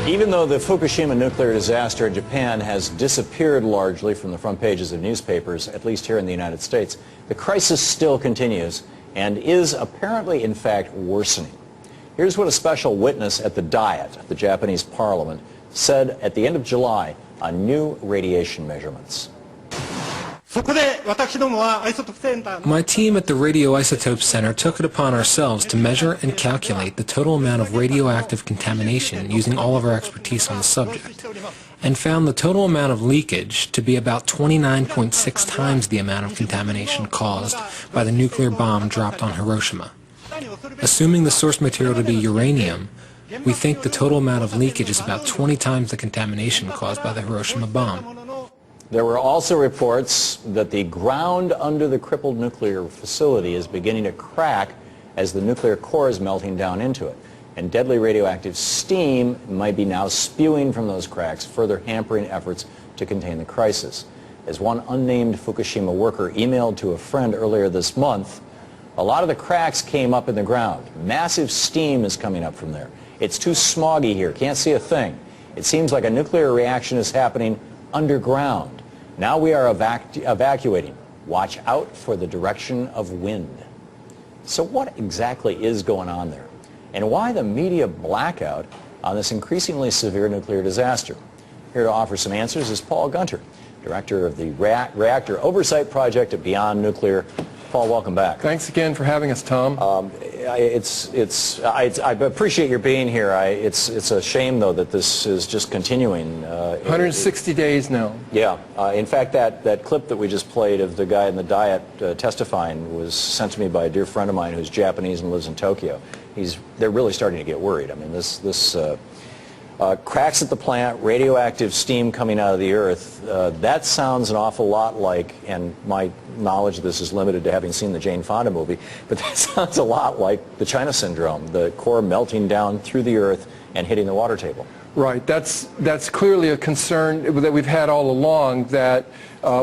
Even though the Fukushima nuclear disaster in Japan has disappeared largely from the front pages of newspapers, at least here in the United States, the crisis still continues and is apparently, in fact, worsening. Here's what a special witness at the Diet, the Japanese parliament, said at the end of July on new radiation measurements. My team at the Radioisotope Center took it upon ourselves to measure and calculate the total amount of radioactive contamination using all of our expertise on the subject, and found the total amount of leakage to be about 29.6 times the amount of contamination caused by the nuclear bomb dropped on Hiroshima. Assuming the source material to be uranium, we think the total amount of leakage is about 20 times the contamination caused by the Hiroshima bomb. There were also reports that the ground under the crippled nuclear facility is beginning to crack as the nuclear core is melting down into it. And deadly radioactive steam might be now spewing from those cracks, further hampering efforts to contain the crisis. As one unnamed Fukushima worker emailed to a friend earlier this month, a lot of the cracks came up in the ground. Massive steam is coming up from there. It's too smoggy here, can't see a thing. It seems like a nuclear reaction is happening underground. Now we are evacuating. Watch out for the direction of wind. So what exactly is going on there? And why the media blackout on this increasingly severe nuclear disaster? Here to offer some answers is Paul Gunter, director of the Reactor Oversight Project at Beyond Nuclear. Paul, welcome back. Thanks again for having us, Tom. I appreciate your being here. It's a shame, though, that this is just continuing. 160 days now. Yeah. In fact, that clip that we just played of the guy in the Diet testifying was sent to me by a dear friend of mine who's Japanese and lives in Tokyo. They're really starting to get worried. I mean, this cracks at the plant, radioactive steam coming out of the earth, that sounds an awful lot like, and my knowledge of this is limited to having seen the Jane Fonda movie, but that sounds a lot like the China syndrome, the core melting down through the earth and hitting the water table. Right. That's clearly a concern that we've had all along, that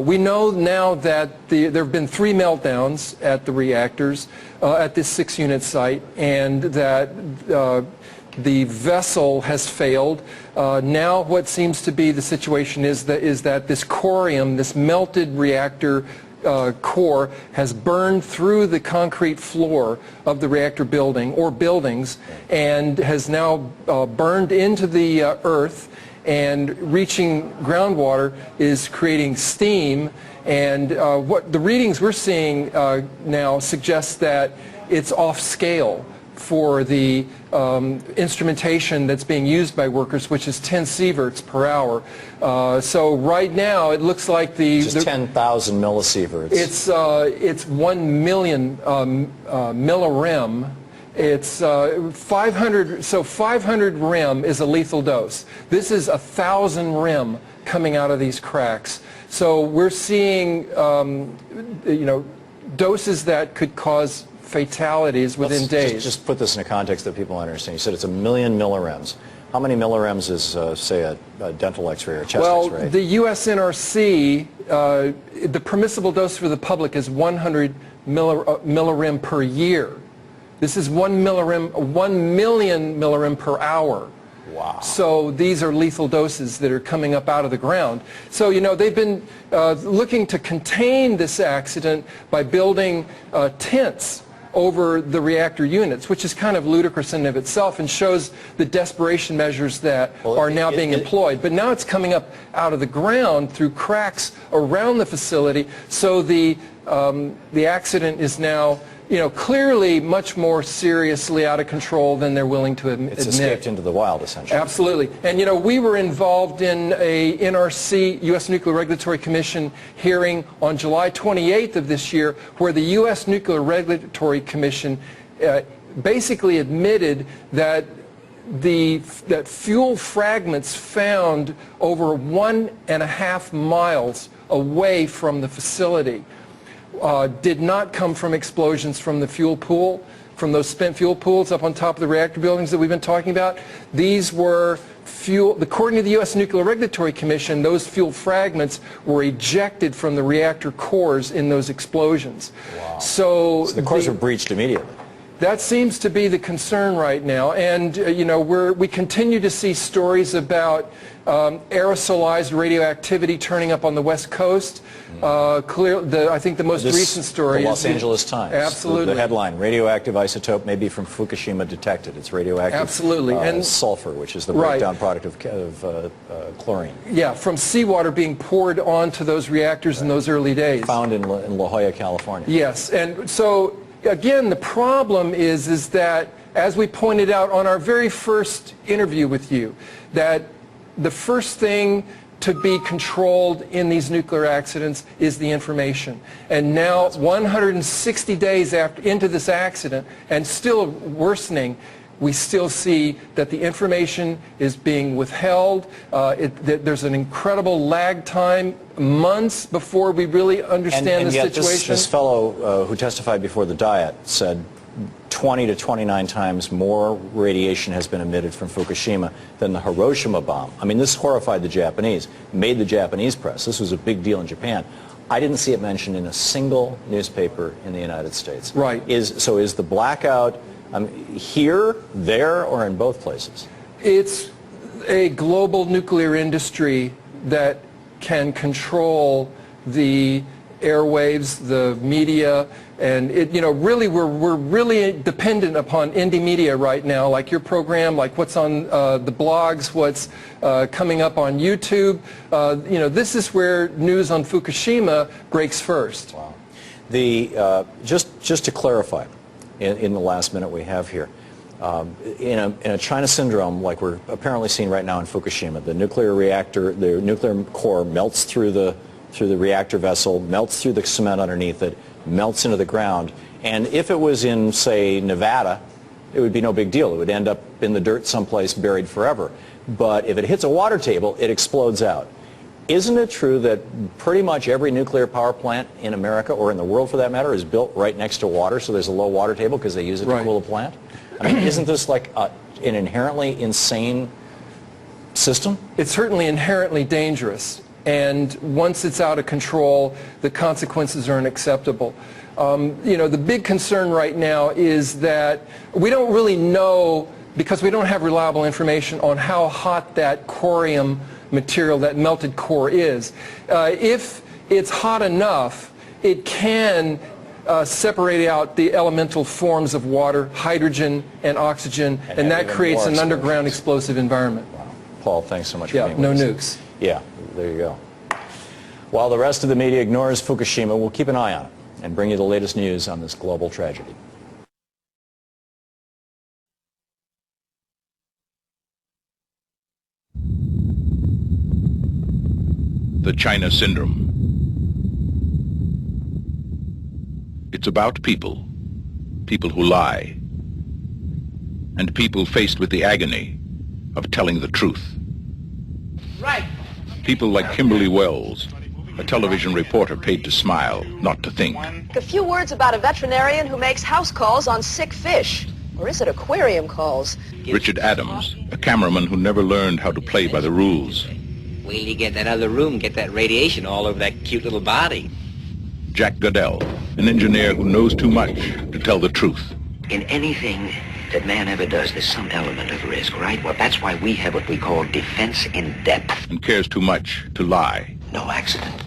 we know now that there have been 3 meltdowns at the reactors at this 6-unit site, and that the vessel has failed. Now what seems to be the situation is that this corium, this melted reactor core, has burned through the concrete floor of the reactor building or buildings, and has now burned into the earth, and reaching groundwater is creating steam. And what the readings we're seeing now suggest that it's off scale for the instrumentation that's being used by workers, which is 10 sieverts per hour. So right now it looks like just 10,000 millisieverts. It's 1 million millirem. It's 500. So 500 rem is a lethal dose. This is 1,000 rem coming out of these cracks. So we're seeing doses that could cause fatalities within days. Just put this in a context that people understand. You said it's 1 million millirems. How many millirems is, say, a dental x-ray or a chest x-ray? Well, the US NRC, the permissible dose for the public is 100 millirem per year. This is 1 million millirem per hour. Wow. So these are lethal doses that are coming up out of the ground. So, they've been looking to contain this accident by building tents over the reactor units, which is kind of ludicrous in and of itself and shows the desperation measures that are now being employed. But now it's coming up out of the ground through cracks around the facility, so the accident is now clearly much more seriously out of control than they're willing to admit. It's escaped into the wild, essentially. Absolutely. And we were involved in a NRC, U.S. Nuclear Regulatory Commission hearing on July 28th of this year, where the U.S. Nuclear Regulatory Commission basically admitted that fuel fragments found over 1.5 miles away from the facility did not come from explosions from the fuel pool, from those spent fuel pools up on top of the reactor buildings that we've been talking about. These were fuel, according to the U.S. Nuclear Regulatory Commission, those fuel fragments were ejected from the reactor cores in those explosions. Wow. So the cores were breached immediately. That seems to be the concern right now, and you know, we continue to see stories about aerosolized radioactivity turning up on the West Coast. I think the most recent story the is Los Angeles Times. Absolutely. The headline: radioactive isotope may be from Fukushima detected. It's radioactive. Absolutely. And sulfur, which is the breakdown product of chlorine. Yeah, from seawater being poured onto those reactors in those early days. Found in La Jolla, California. Yes, and so again, the problem is that, as we pointed out on our very first interview with you, that the first thing to be controlled in these nuclear accidents is the information. And now, 160 days into this accident, and still worsening, we still see that the information is being withheld. There's an incredible lag time, months before we really understand the situation. This fellow who testified before the Diet said 20 to 29 times more radiation has been emitted from Fukushima than the Hiroshima bomb. I mean, this horrified the Japanese, made the Japanese press. This was a big deal in Japan. I didn't see it mentioned in a single newspaper in the United States. Right. So is the blackout here, there, or in both places? It's a global nuclear industry that can control the airwaves, the media, and really we're really dependent upon indie media right now, like your program, like what's on the blogs, what's coming up on YouTube. This is where news on Fukushima breaks first. Wow. Just to clarify, in the last minute we have here, in a China syndrome like we're apparently seeing right now in Fukushima, the nuclear reactor, the nuclear core melts through the reactor vessel, melts through the cement underneath it, melts into the ground, and if it was in, say, Nevada, it would be no big deal. It would end up in the dirt someplace buried forever. But if it hits a water table, it explodes out. Isn't it true that pretty much every nuclear power plant in America, or in the world for that matter, is built right next to water, so there's a low water table because they use it to cool the plant? I mean, isn't this like an inherently insane system? It's certainly inherently dangerous. And once it's out of control, the consequences are unacceptable. The big concern right now is that we don't really know, because we don't have reliable information on how hot that corium material, that melted core is. If it's hot enough, it can separate out the elemental forms of water, hydrogen and oxygen, and that creates an underground explosive environment. Wow. Paul, thanks so much for being with no us. nukes. Yeah, there you go. While the rest of the media ignores Fukushima, we'll keep an eye on it and bring you the latest news on this global tragedy. The China Syndrome. It's about people who lie, and people faced with the agony of telling the truth. Right. People like Kimberly Wells, a television reporter paid to smile, not to think. A few words about a veterinarian who makes house calls on sick fish. Or is it aquarium calls? Richard Adams, a cameraman who never learned how to play by the rules. Wait till you get in that other room, get that radiation all over that cute little body. Jack Goodell, an engineer who knows too much to tell the truth. In anything that man ever does, there's some element of risk, right? Well, that's why we have what we call defense in depth. And cares too much to lie. No accident.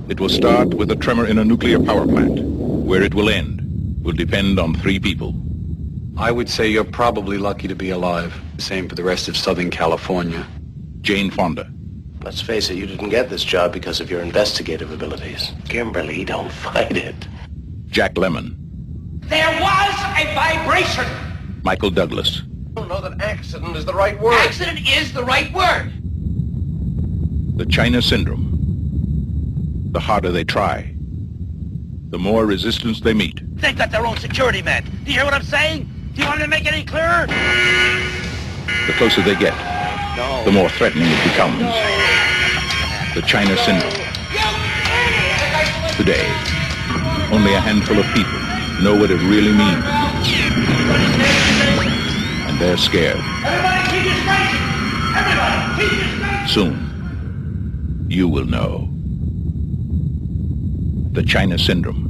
It will start with a tremor in a nuclear power plant. Where it will end will depend on 3 people. I would say you're probably lucky to be alive. Same for the rest of Southern California. Jane Fonda. Let's face it, you didn't get this job because of your investigative abilities. Kimberly, don't fight it. Jack Lemmon. There was a vibration. Michael Douglas. I don't know that accident is the right word. Accident is the right word. The China Syndrome. The harder they try, the more resistance they meet. They've got their own security men. Do you hear what I'm saying? Do you want me to make it any clearer? The closer they get, the more threatening it becomes. The China Syndrome. Today, only a handful of people know what it really means. And they're scared. Everybody keep your straight. Everybody keep your straight. Soon, you will know. The China Syndrome.